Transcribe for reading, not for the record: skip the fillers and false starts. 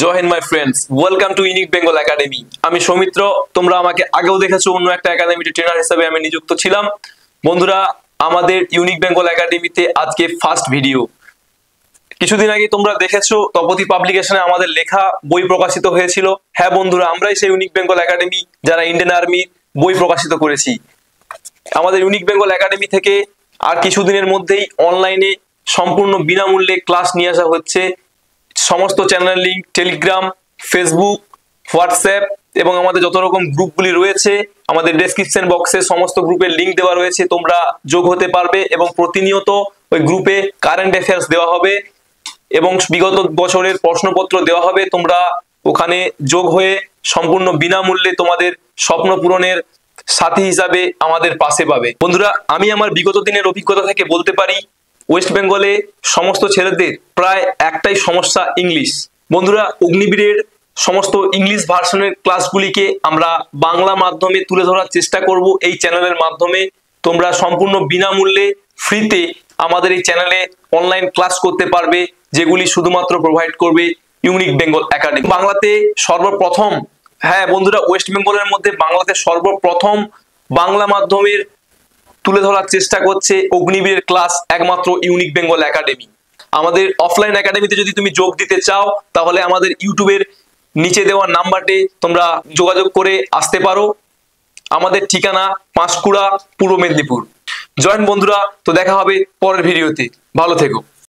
জয় হিন্দ my friends, welcome to unique Bengal academy. আমি সৌমিত্র। তোমরা আমাকে আগেও দেখেছো অন্য একটা একাডেমিতে ট্রেনার হিসেবে আমি নিযুক্ত ছিলাম। বন্ধুরা, আমাদের ইউনিক বেঙ্গল একাডেমিতে আজকে ফার্স্ট ভিডিও। কিছুদিন আগে তোমরা দেখেছো তপতি পাবলিকেশনে আমাদের লেখা বই প্রকাশিত হয়েছিল। হ্যাঁ বন্ধুরা, আমরাই সেই ইউনিক বেঙ্গল একাডেমি যারা ইন্ডিয়ান আর্মির বই প্রকাশিত করেছি। আমাদের ইউনিক বেঙ্গল একাডেমি থেকে আর কিছুদিনের মধ্যেই অনলাইনে সম্পূর্ণ বিনামূল্যে ক্লাস নিয়ে আসা হচ্ছে। সমস্ত channel link Telegram, Facebook, WhatsApp এবং আমাদের যত রকম গ্রুপগুলি রয়েছে আমাদের ডেসক্রিপশন বক্সে সমস্ত গ্রুপের লিঙ্ক দেওয়া রয়েছে। তোমরা যোগ হতে পারবে এবং প্রতিনিয়ত ওই গ্রুপে কারেন্ট অ্যাফেয়ার্স দেওয়া হবে এবং বিগত বছরের প্রশ্নপত্র দেওয়া হবে। তোমরা ওখানে যোগ হয়ে সম্পূর্ণ বিনামূল্যে তোমাদের স্বপ্ন পূরণের সাথী হিসাবে আমাদের পাশে পাবে। বন্ধুরা, আমি আমার বিগত দিনের অভিজ্ঞতা থেকে বলতে পারি, ওয়েস্ট বেঙ্গলে সমস্ত ছেলেদের প্রায় একটাই সমস্যা, ইংলিশ। বন্ধুরা, অগ্নিবীরের সমস্ত ইংলিশ ভার্সনের ক্লাসগুলিকে আমরা বাংলা মাধ্যমে তুলে ধরার চেষ্টা করব এই চ্যানেলের মাধ্যমে। তোমরা সম্পূর্ণ বিনামূল্যে ফ্রিতে আমাদের এই চ্যানেলে অনলাইন ক্লাস করতে পারবে, যেগুলি শুধুমাত্র প্রোভাইড করবে ইউনিক বেঙ্গল একাডেমি। বাংলাতে সর্বপ্রথম, হ্যাঁ বন্ধুরা, ওয়েস্ট বেঙ্গলের মধ্যে বাংলাতে সর্বপ্রথম বাংলা মাধ্যমের তুলে ধরার চেষ্টা করছে অগ্নিবীরের ক্লাস একমাত্র ইউনিক বেঙ্গল একাডেমি। আমাদের অফলাইন একাডেমিতে যদি তুমি যোগ দিতে চাও তাহলে আমাদের ইউটিউবের নিচে দেওয়া নাম্বারটি তোমরা যোগাযোগ করে আসতে পারো। আমাদের ঠিকানা পাঁশকুড়া, পূর্ব মেদিনীপুর। জয়েন বন্ধুরা, তো দেখা হবে পরের ভিডিওতে। ভালো থেকো।